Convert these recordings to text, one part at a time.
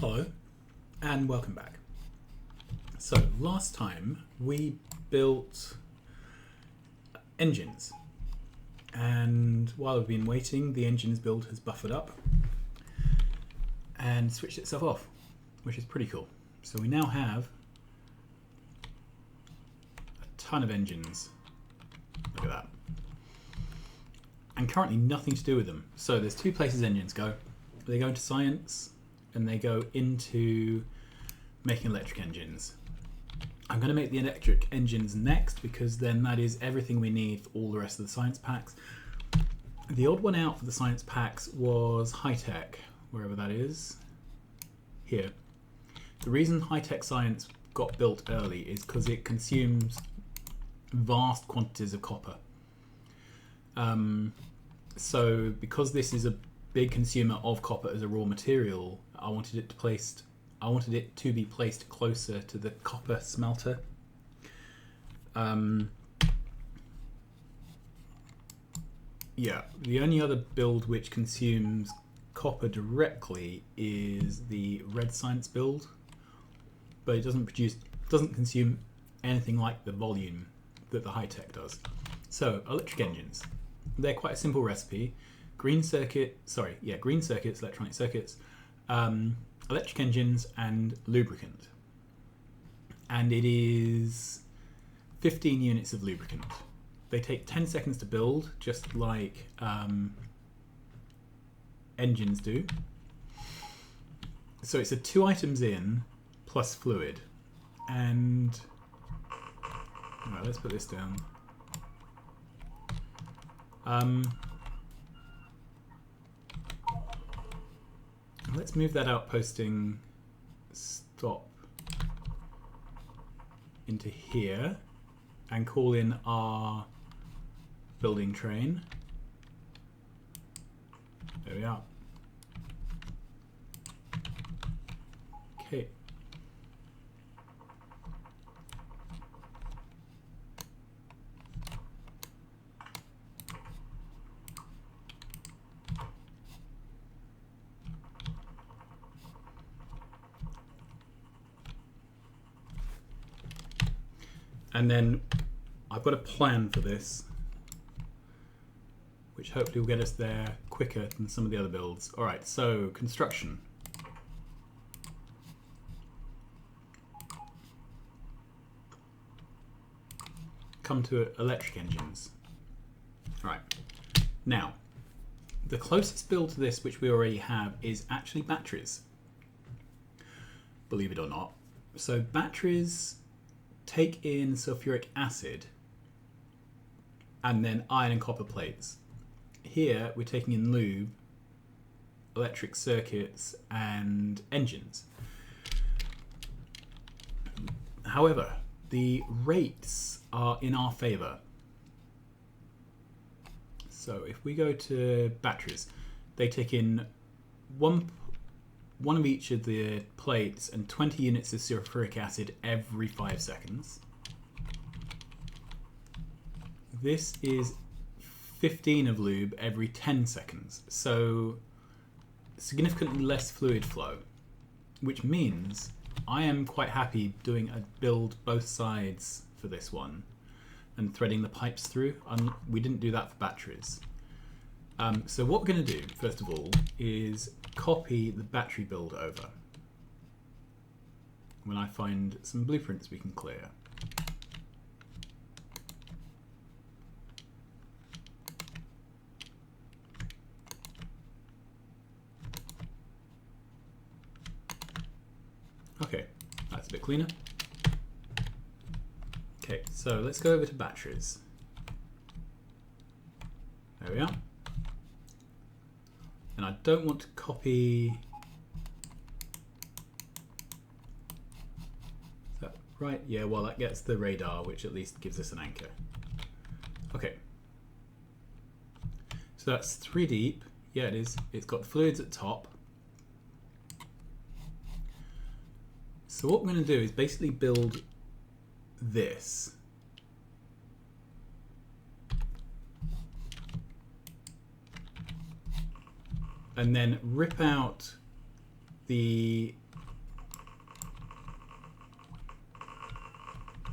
Hello and welcome back. So last time we built engines, and while we've been waiting, the engines build has buffered up and switched itself off, which is pretty cool. So we now have a ton of engines. Look at that. And currently nothing to do with them. So there's two places engines go. They go into science and they go into making electric engines. I'm going to make the electric engines next because then that is everything we need for all the rest of the science packs. The odd one out for the science packs was high-tech, wherever that is. Here. The reason high-tech science got built early is because it consumes vast quantities of copper. So because this is a big consumer of copper as a raw material, I wanted it to be placed closer to the copper smelter. Yeah, the only other build which consumes copper directly is the red science build, but it doesn't consume anything like the volume that the high-tech does. So electric engines, they're quite a simple recipe. Green circuits, electronic circuits, electric engines, and lubricant. And it is 15 units of lubricant. They take 10 seconds to build, just like engines do. So it's a 2 items in plus fluid. And right, let's put this down. Let's move that outposting stop into here and call in our building train. There we are. Okay. And then I've got a plan for this, which hopefully will get us there quicker than some of the other builds. All right, so construction. Come to electric engines. All right, now the closest build to this, which we already have, is actually batteries. Believe it or not. So batteries take in sulfuric acid and then iron and copper plates. Here we're taking in lube, electric circuits, and engines. However, the rates are in our favor. So if we go to batteries, they take in one of each of the plates and 20 units of sulfuric acid every 5 seconds. This is 15 of lube every 10 seconds, so significantly less fluid flow, which means I am quite happy doing a build both sides for this one and threading the pipes through. We didn't do that for batteries. So what we're going to do, first of all, is copy the battery build over when I find some blueprints we can clear. Okay, that's a bit cleaner. Okay, so let's go over to batteries. There we are. And I don't want to copy. Is that right? Yeah, well, that gets the radar, which at least gives us an anchor. Okay. So that's 3 deep. Yeah, it is. It's got fluids at top. So what we're going to do is basically build this. And then rip out the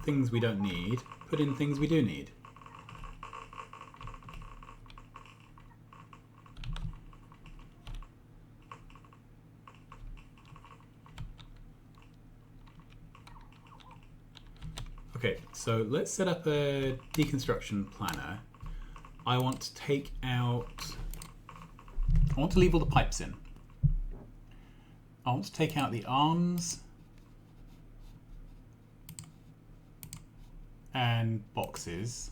things we don't need, put in things we do need. Okay, so let's set up a deconstruction planner. I want to take out, I want to leave all the pipes in. I want to take out the arms and boxes.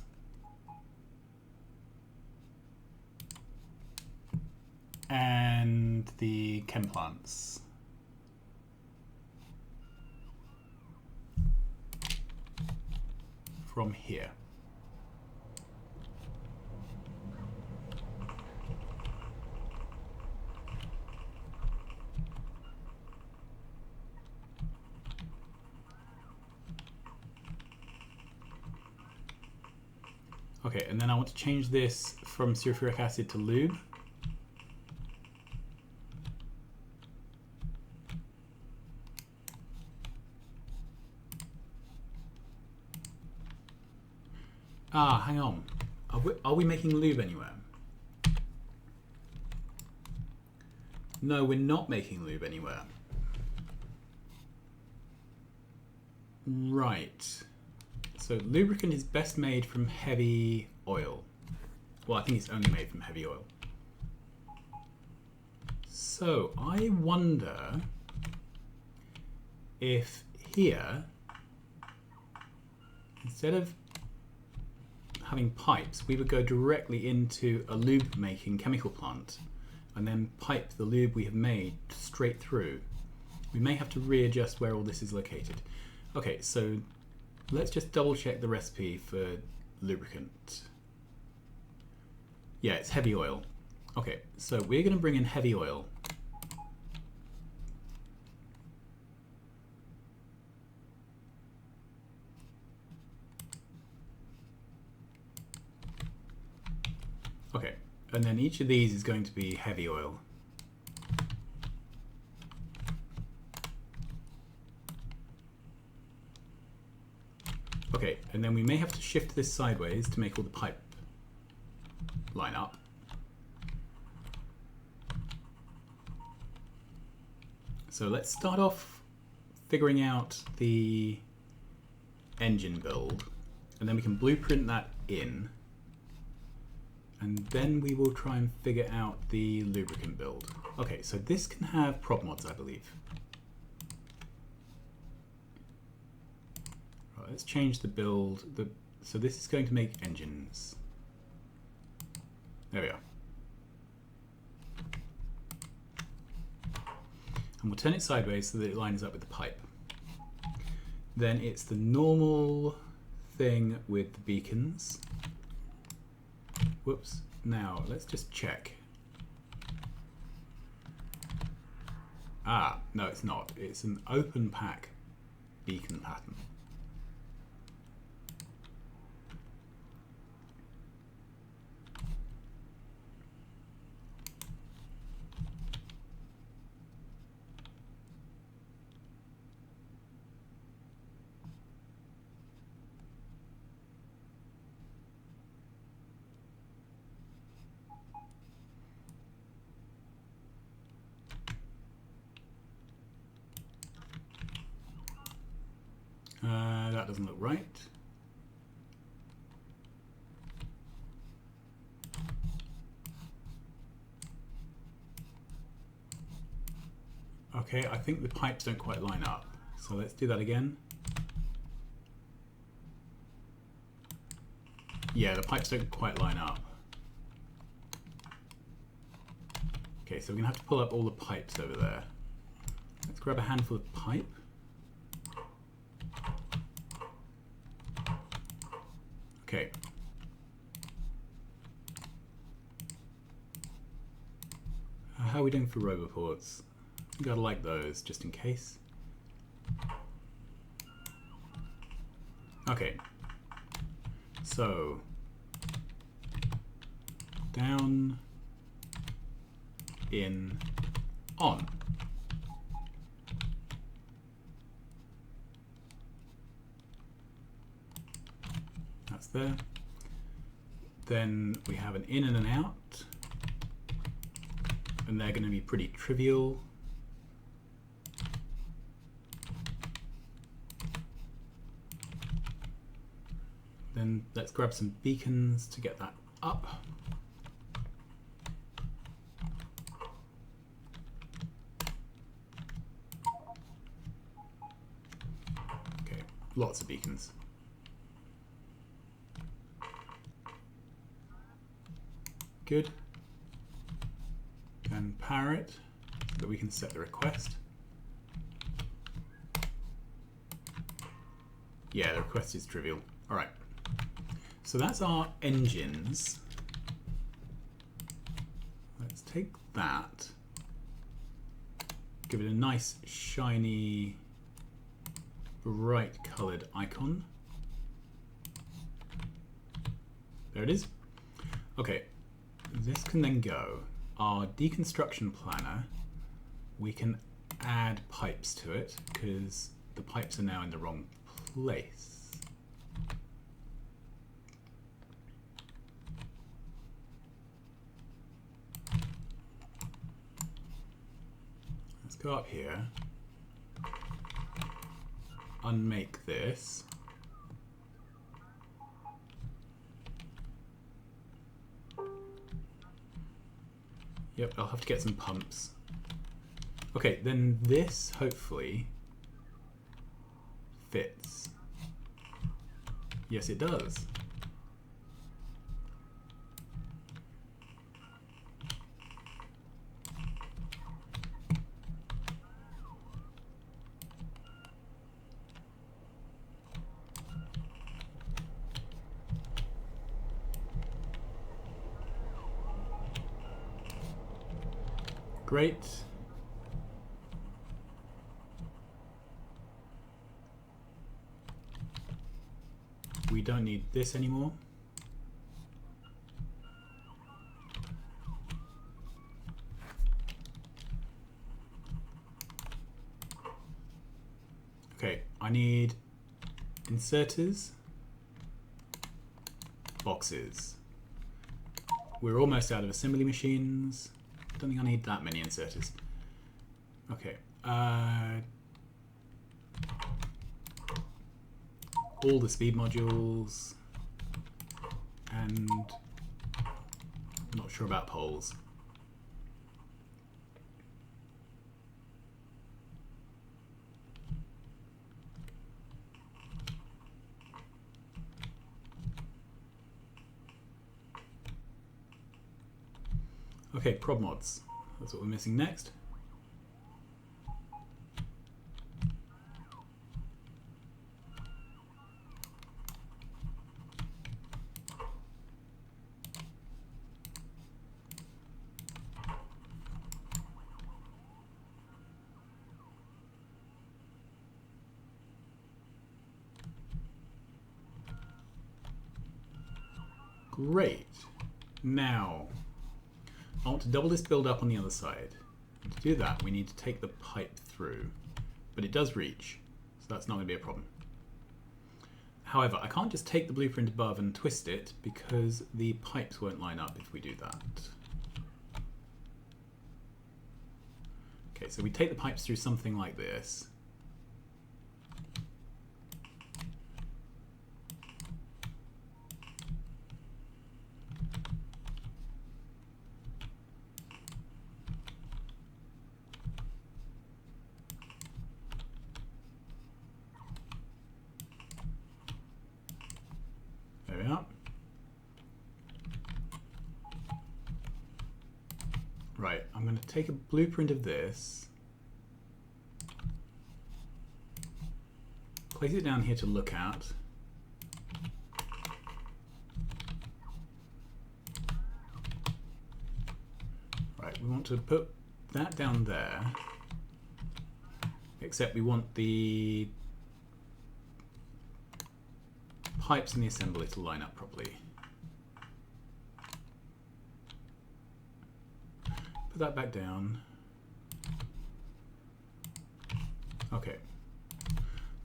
And the chem plants. From here. Okay, and then I want to change this from sulfuric acid to lube. Ah, hang on. Are we making lube anywhere? No, we're not making lube anywhere. Right. So lubricant is best made from heavy oil. Well, I think it's only made from heavy oil. So I wonder if here, instead of having pipes, we would go directly into a lube making chemical plant and then pipe the lube we have made straight through. We may have to readjust where all this is located. Okay, so let's just double check the recipe for lubricant. Yeah, it's heavy oil. Okay, so we're going to bring in heavy oil. Okay, and then each of these is going to be heavy oil. Okay, and then we may have to shift this sideways to make all the pipe line up. So let's start off figuring out the engine build, and then we can blueprint that in. And then we will try and figure out the lubricant build. Okay, so this can have prop mods, I believe. Right, let's change the build. So this is going to make engines. There we are. And we'll turn it sideways so that it lines up with the pipe. Then it's the normal thing with the beacons. Whoops. Now, let's just check. Ah, no, it's not. It's an open pack beacon pattern. That doesn't look right. Okay, I think the pipes don't quite line up. So let's do that again. Yeah, the pipes don't quite line up. Okay, so we're gonna have to pull up all the pipes over there. Let's grab a handful of pipe. Okay. How are we doing for roboports? You gotta like those just in case. Okay. So down, in, on. there. Then we have an in and an out, and they're going to be pretty trivial. Then let's grab some beacons to get that up. Okay, lots of beacons. Good. And power it so that we can set the request. Yeah, the request is trivial. All right. So that's our engines. Let's take that, give it a nice, shiny, bright colored icon. There it is. Okay, this can then go. Our deconstruction planner, we can add pipes to it because the pipes are now in the wrong place. Let's go up here, unmake this. Yep, I'll have to get some pumps. Okay, then this hopefully fits. Yes, it does. Great. We don't need this anymore. Okay, I need inserters, boxes. We're almost out of assembly machines. Don't think I need that many inserters. Okay. All the speed modules, and I'm not sure about poles. Okay, prop mods. That's what we're missing next. Great. Now, I want to double this build up on the other side. And to do that, we need to take the pipe through, but it does reach, so that's not going to be a problem. However, I can't just take the blueprint above and twist it because the pipes won't line up if we do that. Okay, so we take the pipes through something like this. There we are. Right, I'm going to take a blueprint of this, place it down here to look at. Right, we want to put that down there, except we want the pipes in the assembly to line up properly. Put that back down. Okay.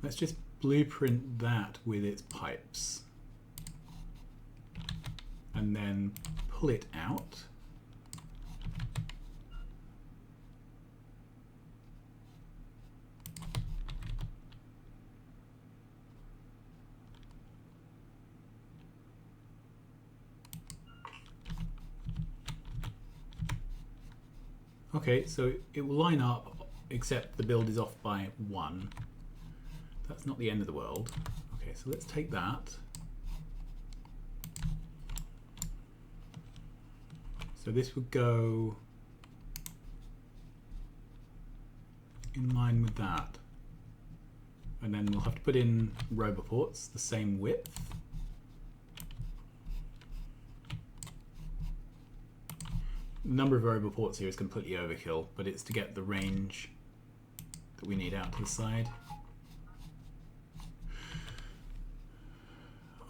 Let's just blueprint that with its pipes. and then pull it out. Okay, so it will line up, except the build is off by 1. That's not the end of the world. Okay, so let's take that. So this would go in line with that. And then we'll have to put in roboports, the same width. The number of roboports here is completely overkill, but it's to get the range that we need out to the side.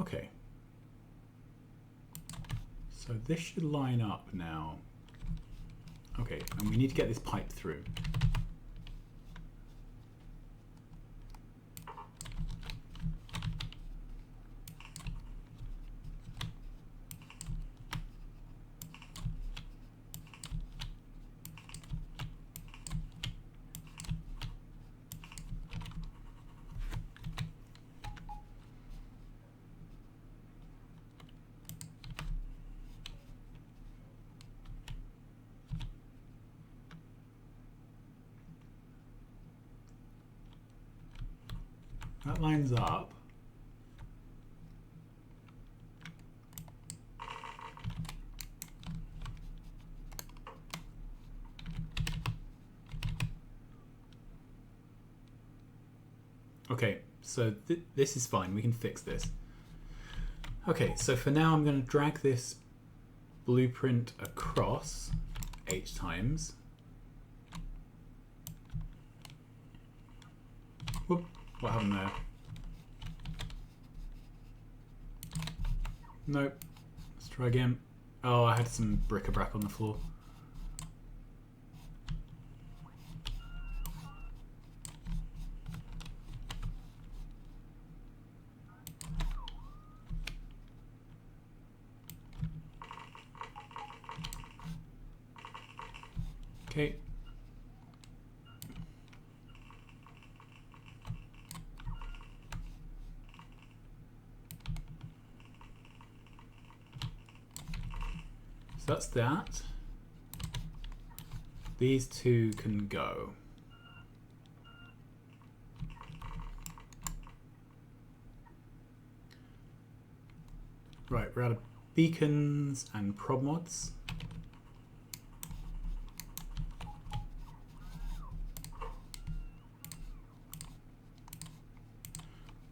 Okay. So this should line up now. Okay, and we need to get this pipe through. That lines up. Okay, so this is fine. We can fix this. Okay, so for now I'm going to drag this blueprint across 8 times. Whoop. What happened there? Nope. Let's try again. Oh, I had some bric-a-brac on the floor. Okay. So that's that. These two can go. Right, we're out of beacons and prod mods.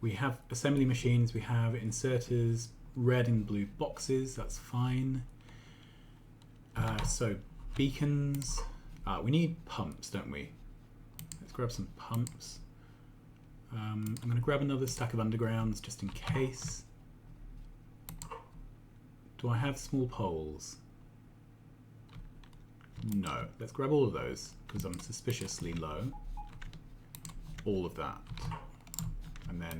We have assembly machines, we have inserters, red and blue boxes, that's fine. So beacons, we need pumps, don't we? Let's grab some pumps. I'm going to grab another stack of undergrounds just in case. Do I have small poles? No. Let's grab all of those because I'm suspiciously low. All of that. And then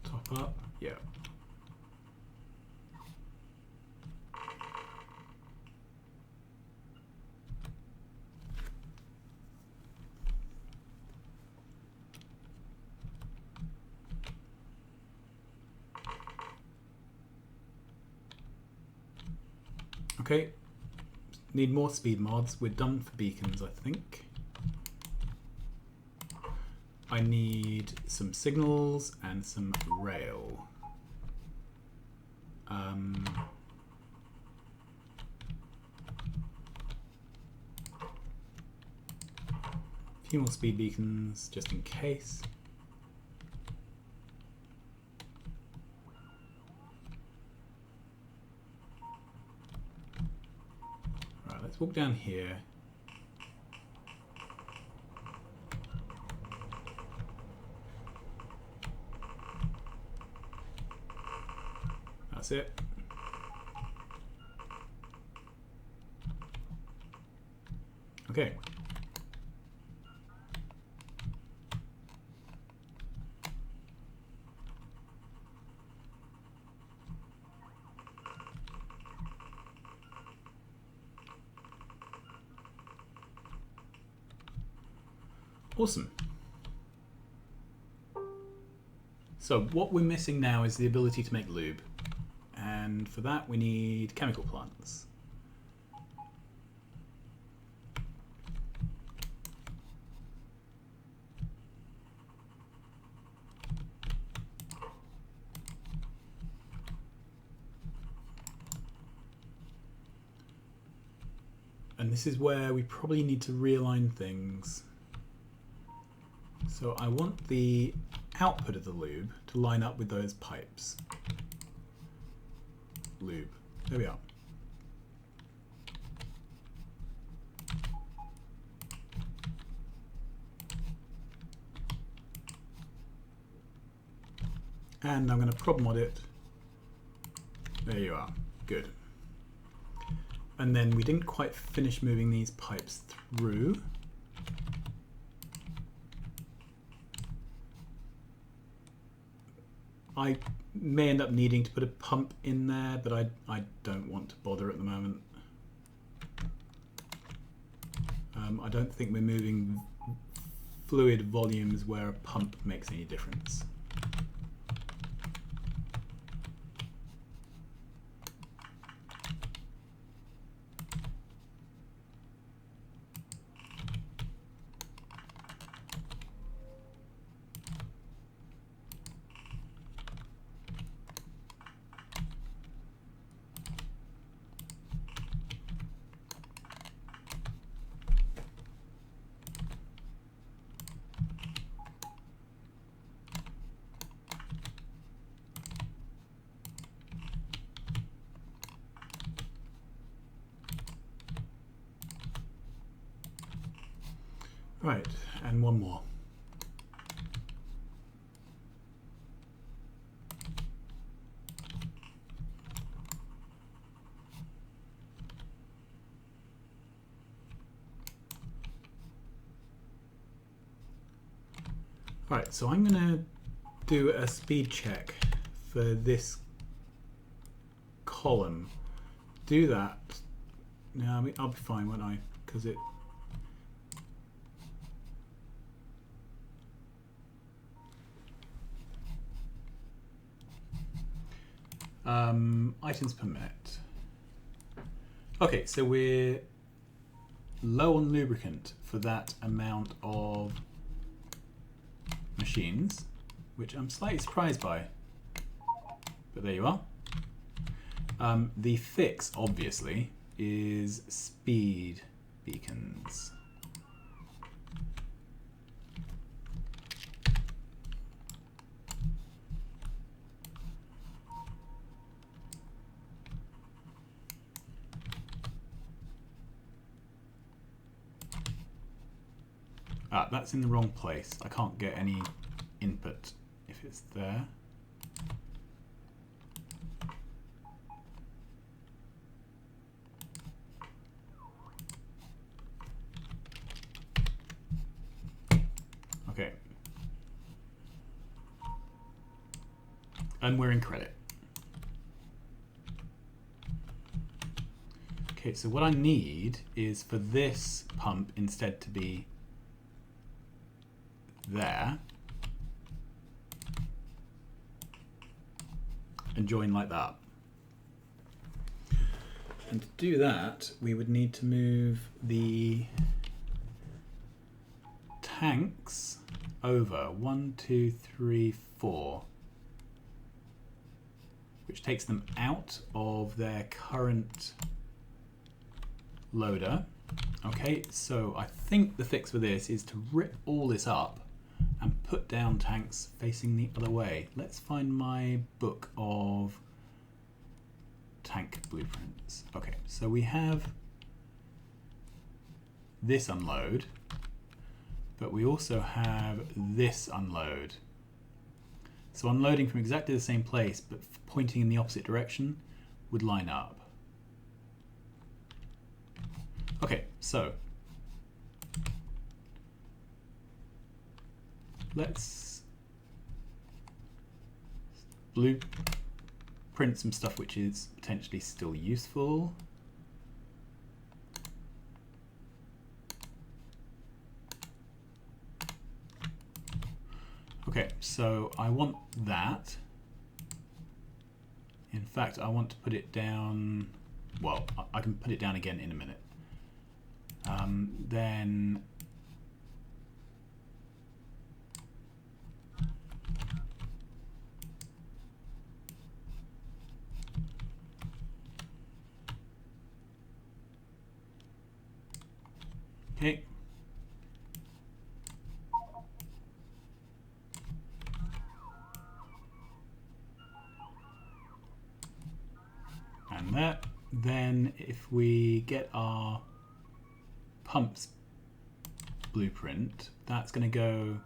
top up. Yeah. Okay, need more speed mods. We're done for beacons, I think. I need some signals and some rail. A few more speed beacons just in case. Let's walk down here. That's it. Okay. Awesome. So what we're missing now is the ability to make lube. And for that we need chemical plants. And this is where we probably need to realign things. So I want the output of the lube to line up with those pipes. Lube. There we are. And I'm going to prop mod it. There you are. Good. And then we didn't quite finish moving these pipes through. I may end up needing to put a pump in there, but I don't want to bother at the moment. I don't think we're moving fluid volumes where a pump makes any difference. Right, and one more. Right, so I'm going to do a speed check for this column. Do that. No, I mean, I'll be fine, won't I? Because it. Items per minute. Okay, so we're low on lubricant for that amount of machines, which I'm slightly surprised by, but there you are. The fix, obviously, is speed beacons. Ah, that's in the wrong place. I can't get any input if it's there. Okay. And we're in credit. Okay, so what I need is for this pump instead to be there and join like that. And to do that, we would need to move the tanks over 1, 2, 3, 4, which takes them out of their current loader. Okay, so I think the fix for this is to rip all this up and put down tanks facing the other way. Let's find my book of tank blueprints. Okay, so we have this unload, but we also have this unload. So unloading from exactly the same place, but pointing in the opposite direction, would line up. Okay, so let's blueprint some stuff which is potentially still useful. Okay, so I want that. In fact, I want to put it down. Well, I can put it down again in a minute. Then okay. And that. Then if we get our pumps blueprint, that's going to go.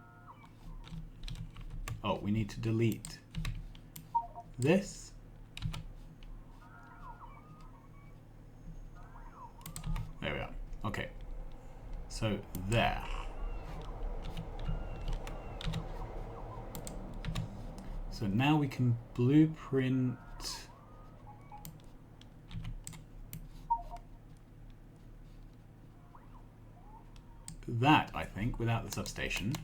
Oh, we need to delete this. There we are. Okay. So there. So now we can blueprint that, I think, without the substation.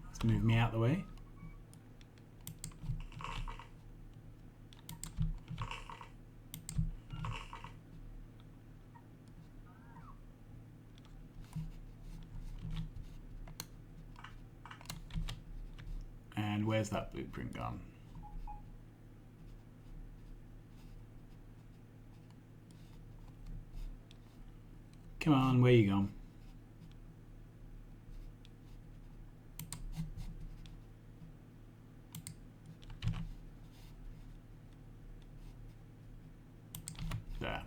Let's move me out of the way. And where's that blueprint gone? Come on, where you gone? There.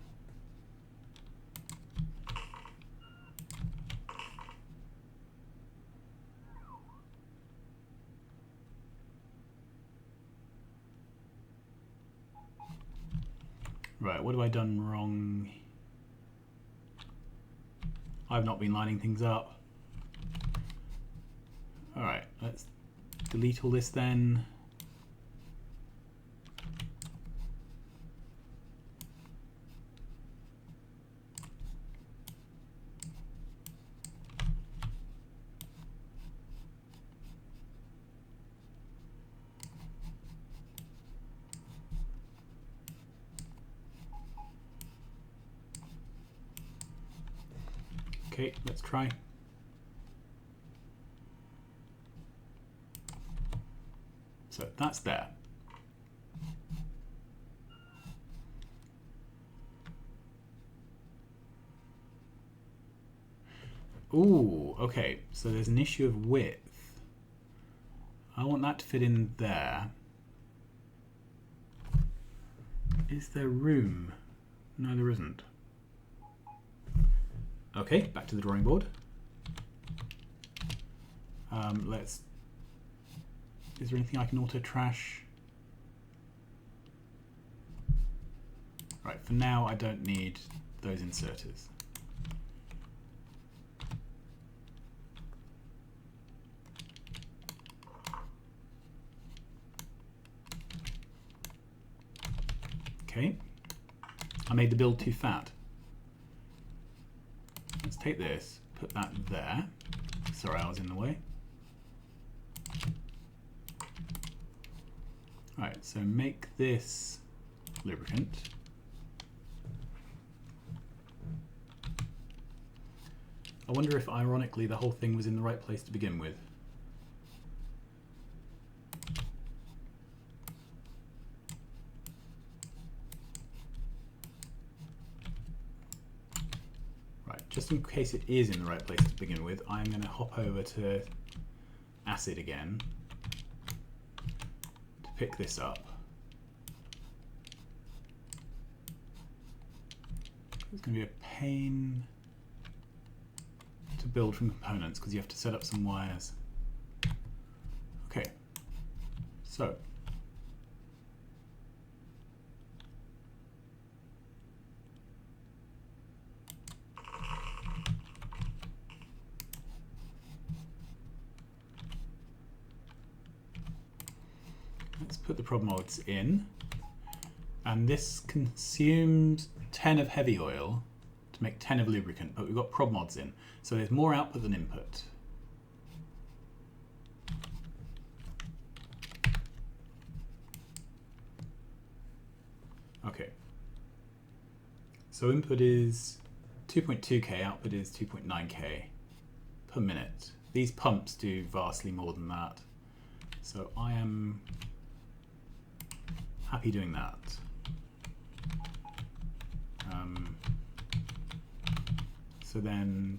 Right, what have I done wrong? I've not been lining things up. Alright, let's delete all this then. Okay, let's try. So that's there. Ooh, okay, so there's an issue of width. I want that to fit in there. Is there room? No, there isn't. Okay, back to the drawing board. Is there anything I can auto trash? Right, for now I don't need those inserters. Okay, I made the build too fat. Let's take this, put that there. Sorry, I was in the way. Alright, so make this lubricant. I wonder if, ironically, the whole thing was in the right place to begin with. Right, just in case it is in the right place to begin with, I'm going to hop over to acid again to pick this up. It's going to be a pain to build from components because you have to set up some wires. Okay, so let's put the prop mods in, and this consumes 10 of heavy oil to to make 10 of lubricant, but we've got prop mods in, so there's more output than input. Okay. So input is 2.2k, output is 2.9k per minute. These pumps do vastly more than that, so I am happy doing that. So then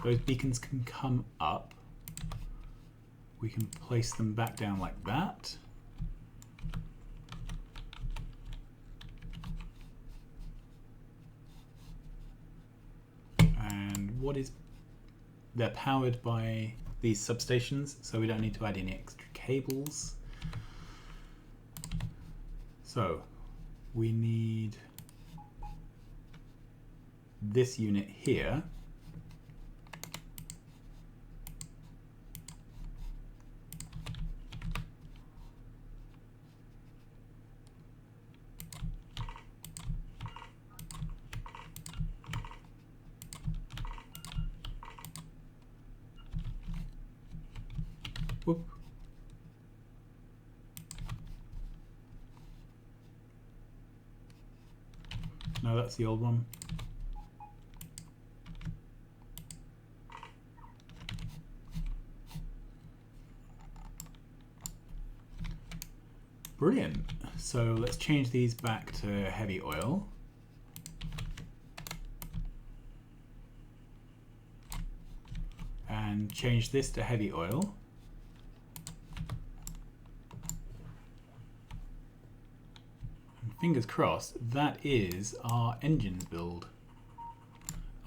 those beacons can come up. We can place them back down like that. And what is, they're powered by these substations, so we don't need to add any extra cables. So we need this unit here. Whoop. No, that's the old one. Brilliant. So let's change these back to heavy oil. And change this to heavy oil. And fingers crossed, that is our engines build.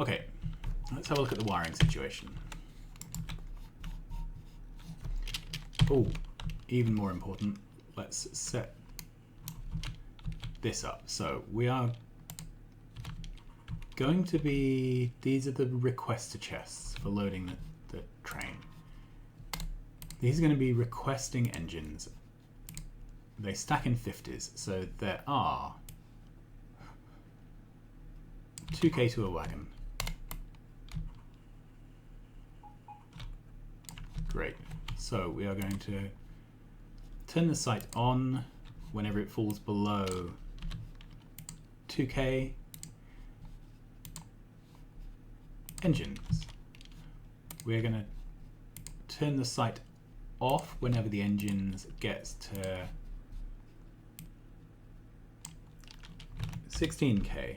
Okay, let's have a look at the wiring situation. Oh, even more important, let's set this up. So we are going to be, these are the requester chests for loading the train. These are going to be requesting engines. They stack in 50s, so there are 2k to a wagon. Great. So we are going to turn the site on whenever it falls below 2k. Engines. We're going to turn the site off whenever the engines gets to 16k,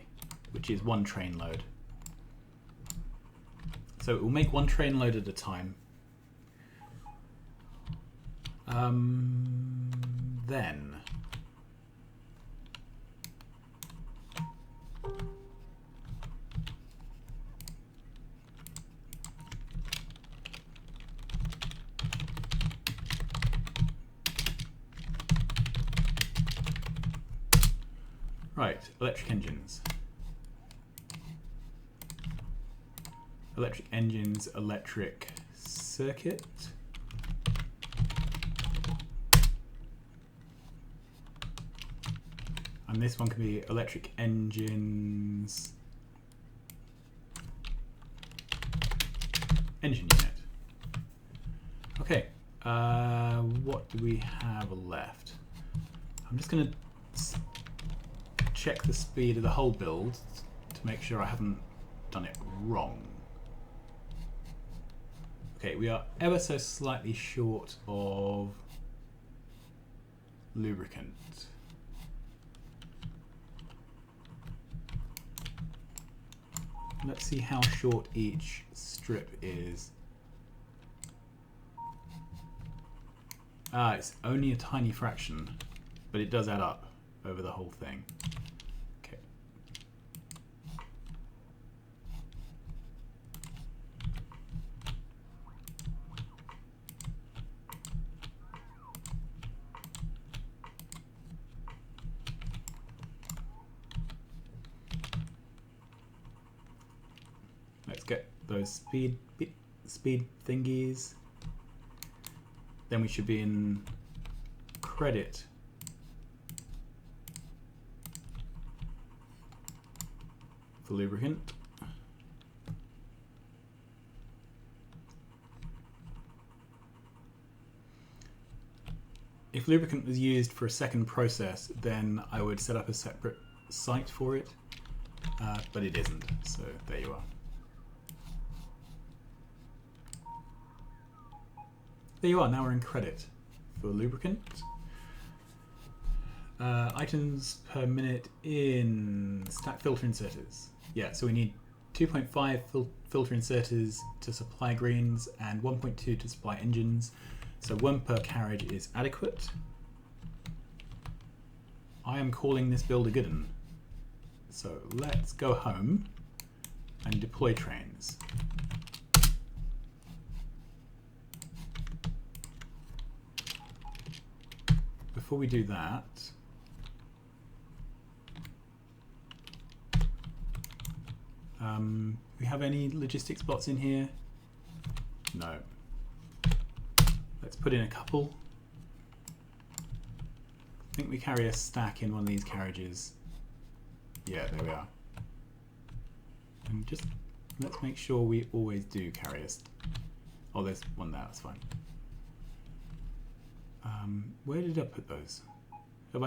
which is one train load. So it will make one train load at a time. Then right, electric engines. Electric engines, electric circuit. And this one can be electric engines, engine unit. Okay, what do we have left? I'm just going to check the speed of the whole build to make sure I haven't done it wrong. Okay, we are ever so slightly short of lubricant. Let's see how short each strip is. It's only a tiny fraction, but it does add up over the whole thing. Okay. Let's get those speed thingies. Then we should be in credit. for lubricant. If lubricant was used for a second process, then I would set up a separate site for it, but it isn't, so there you are. There you are, now we're in credit for lubricant. Items per minute in stack filter inserters. Yeah, so we need 2.5 filter inserters to supply greens and 1.2 to supply engines. So 1 per carriage is adequate. I am calling this build a good one. So let's go home and deploy trains. Before we do that, we have any logistics bots in here? No. Let's put in a couple. I think we carry a stack in one of these carriages. Yeah, there we are. And just let's make sure we always do carry a oh, there's one there, that's fine. Where did I put those? Have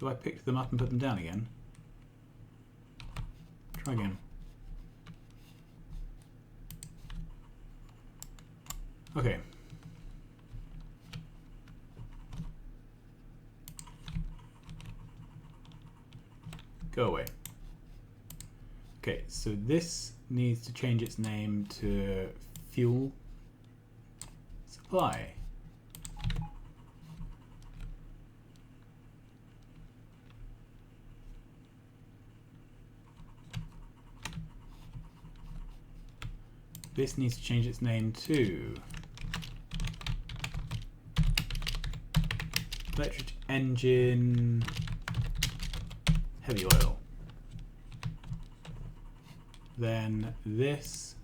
I picked them up and put them down again? Try again. Okay. Go away. Okay, so this needs to change its name to fuel supply. This needs to change its name to electric engine heavy oil. Then this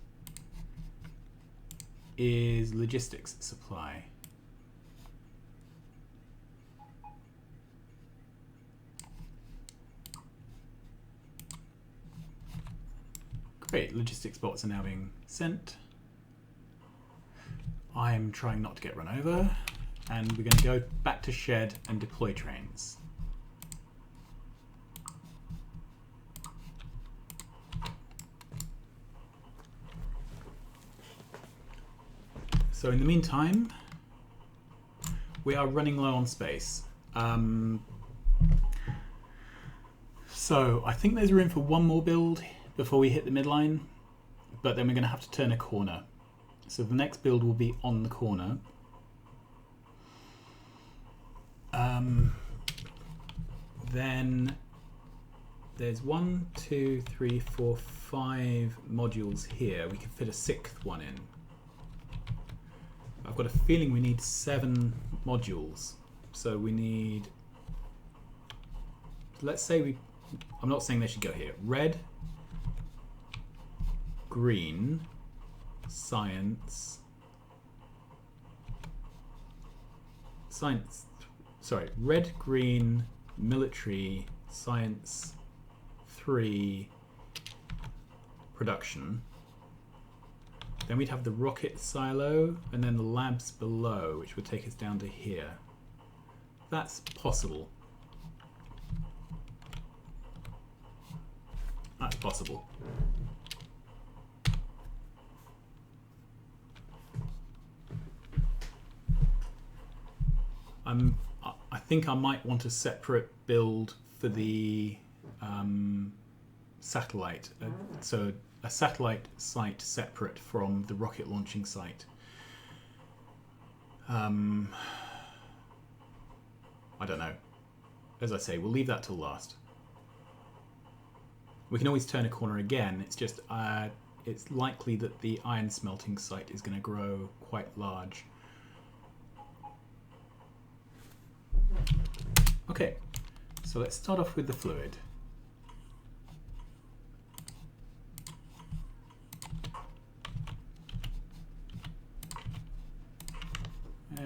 is logistics supply. Great, logistics bots are now being sent. I'm trying not to get run over, and we're going to go back to shed and deploy trains. So in the meantime, we are running low on space. So I think there's room for one more build before we hit the midline, but then we're going to have to turn a corner. So the next build will be on the corner. Then there's 1, 2, 3, 4, 5 modules here. We can fit a 6th one in. I've got a feeling we need 7 modules. So we need, let's say I'm not saying they should go here. Red, green, science, red, green, military, science, 3, production. Then we'd have the rocket silo and then the labs below, which would take us down to here. That's possible. That's possible. I think I might want a separate build for the satellite. So a satellite site separate from the rocket launching site. I don't know. As I say, we'll leave that till last. We can always turn a corner again. It's just it's likely that the iron smelting site is going to grow quite large. Okay, so let's start off with the fluid.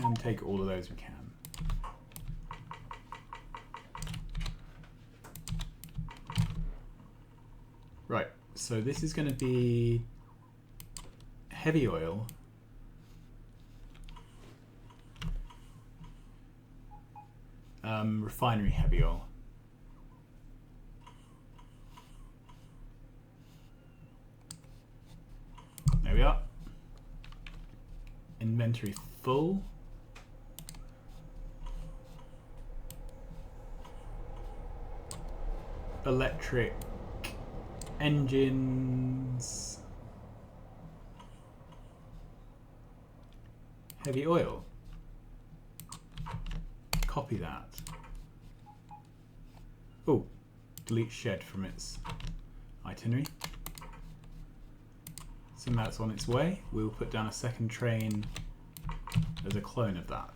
And take all of those we can. So this is going to be heavy oil. Refinery heavy oil. There we are. Inventory full. Electric engines. Heavy oil. Copy that. Oh, delete shed from its itinerary. So that's on its way. We'll put down a second train as a clone of that.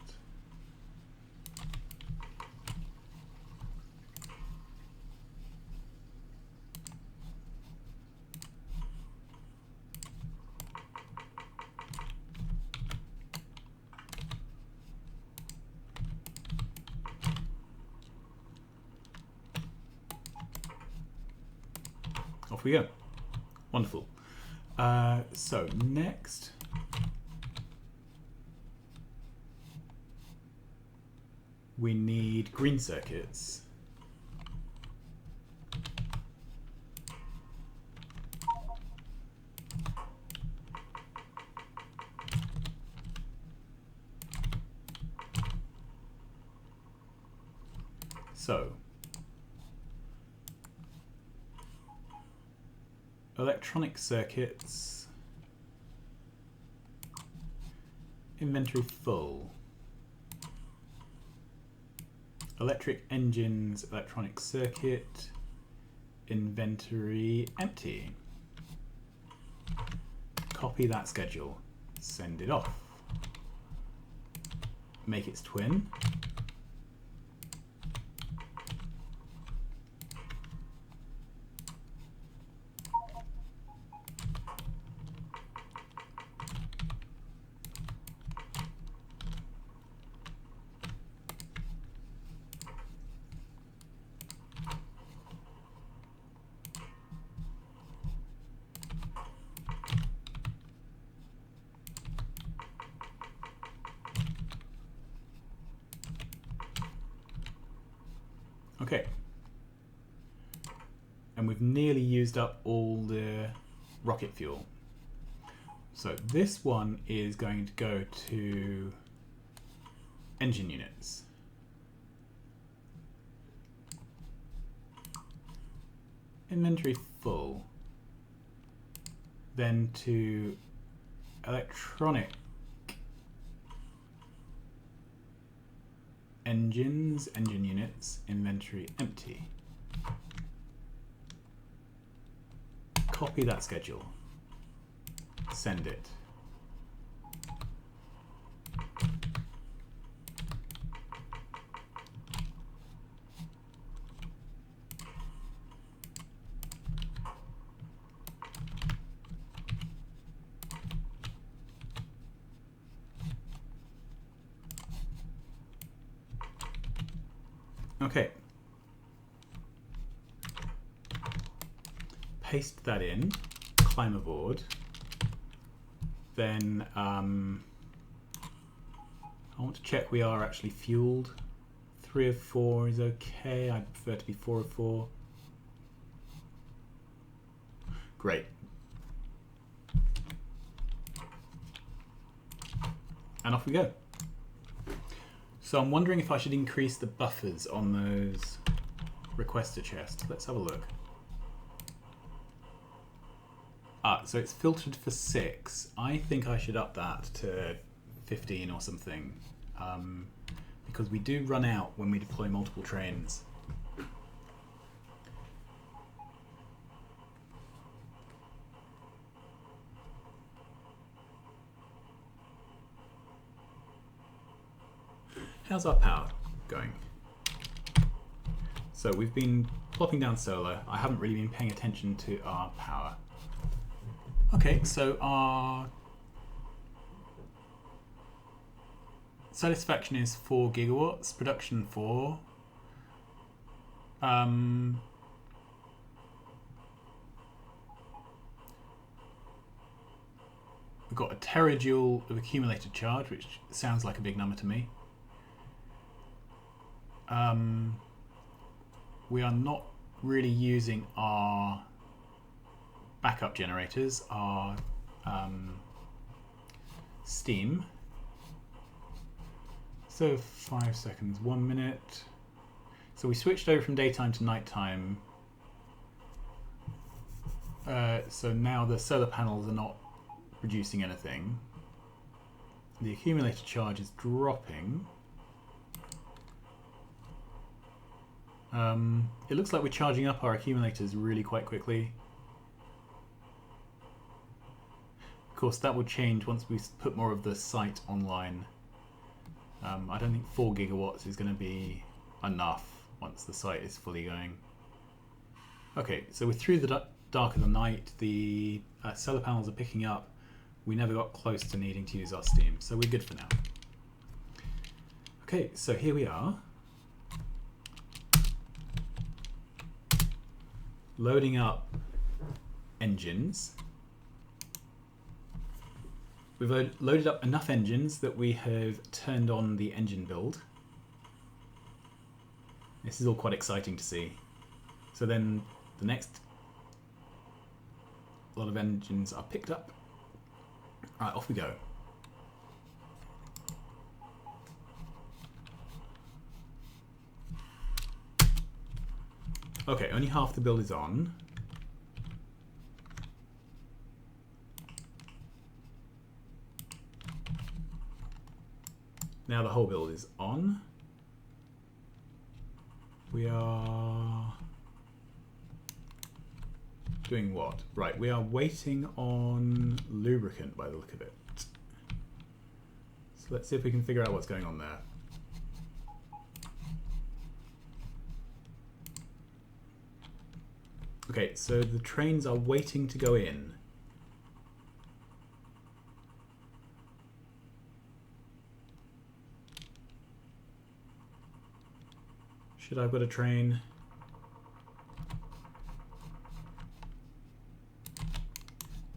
Off we go. Wonderful. So next, we need green circuits. So electronic circuits, inventory full. Electric engines, electronic circuit, inventory empty. Copy that schedule, send it off. Make its twin. Okay, and we've nearly used up all the rocket fuel. So this one is going to go to engine units. Inventory full. Then to electronic engines, engine units, inventory empty. Copy that schedule. Send it. Okay. Paste that in, climb aboard. Then I want to check we are actually fueled. 3 of 4 is okay. I prefer to be 4 of 4. Great. And off we go. So I'm wondering if I should increase the buffers on those requester chests. Let's have a look. So it's filtered for 6. I think I should up that to 15 or something. Because we do run out when we deploy multiple trains. How's our power going? So we've been plopping down solar. I haven't really been paying attention to our power. Okay, so our satisfaction is 4 gigawatts, production 4. We've got a terajoule of accumulated charge, which sounds like a big number to me. We are not really using our backup generators, our steam. So 5 seconds, 1 minute. So we switched over from daytime to nighttime. So now the solar panels are not producing anything. The accumulated charge is dropping. It looks like we're charging up our accumulators really quite quickly. Of course, that will change once we put more of the site online. I don't think 4 gigawatts is going to be enough once the site is fully going. Okay, so we're through the dark of the night. The solar panels are picking up. We never got close to needing to use our steam, so we're good for now. Okay, so here we are. Loading up engines. We've loaded up enough engines that we have turned on the engine build. This is all quite exciting to see. So then the next lot of engines are picked up. All right, off we go. Okay, only half the build is on. Now the whole build is on. We are doing what? Right, we are waiting on lubricant by the look of it. So let's see if we can figure out what's going on there. Okay, so the trains are waiting to go in. Should I have got a train?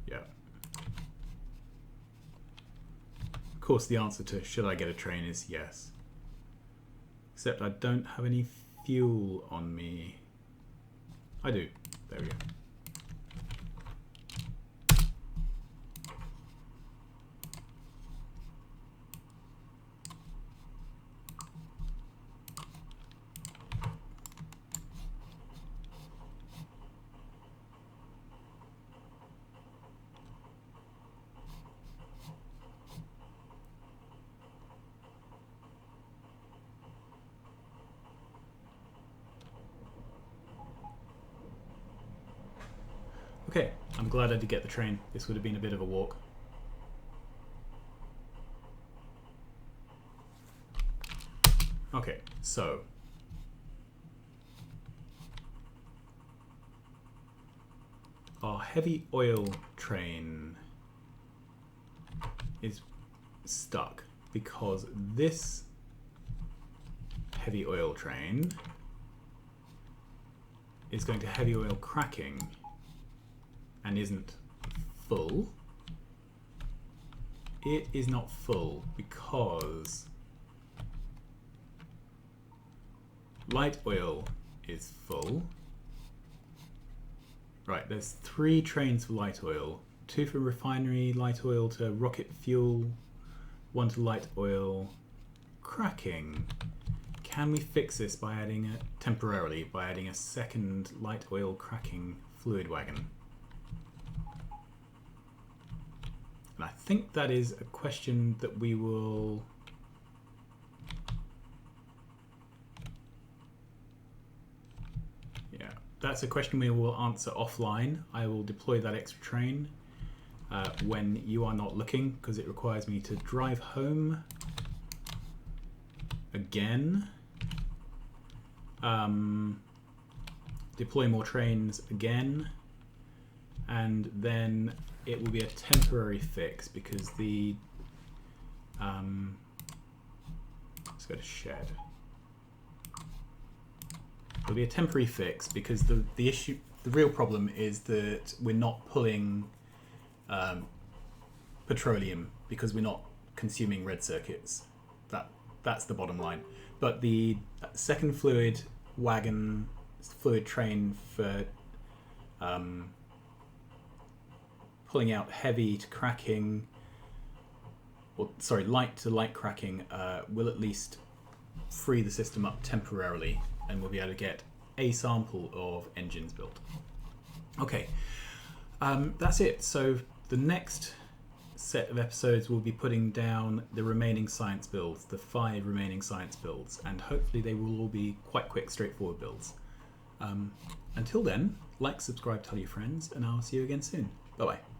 Yeah. Of course, the answer to should I get a train is yes. Except I don't have any fuel on me. I do. There we go. Okay, I'm glad I did get the train. This would have been a bit of a walk. Okay, so our heavy oil train is stuck because this heavy oil train is going to heavy oil cracking and isn't full. It is not full because light oil is full. Right, there's 3 trains for light oil. 2 from refinery light oil to rocket fuel, 1 to light oil cracking. Can we fix this by adding temporarily by adding a second light oil cracking fluid wagon? And I think that is a question that we will that's a question we will answer offline. I will deploy that extra train when you are not looking, because it requires me to drive home again, deploy more trains again, and then it will be a temporary fix because the let's go to shed. It'll be a temporary fix because the real problem is that we're not pulling petroleum because we're not consuming red circuits. That's the bottom line. But the second fluid wagon, fluid train for pulling out heavy to cracking, or sorry, light to light cracking, will at least free the system up temporarily, and we'll be able to get a sample of engines built. Okay, that's it. So the next set of episodes we'll be putting down the remaining science builds, the 5 remaining science builds, and hopefully they will all be quite quick, straightforward builds. Until then, like, subscribe, tell your friends, and I'll see you again soon. Bye bye.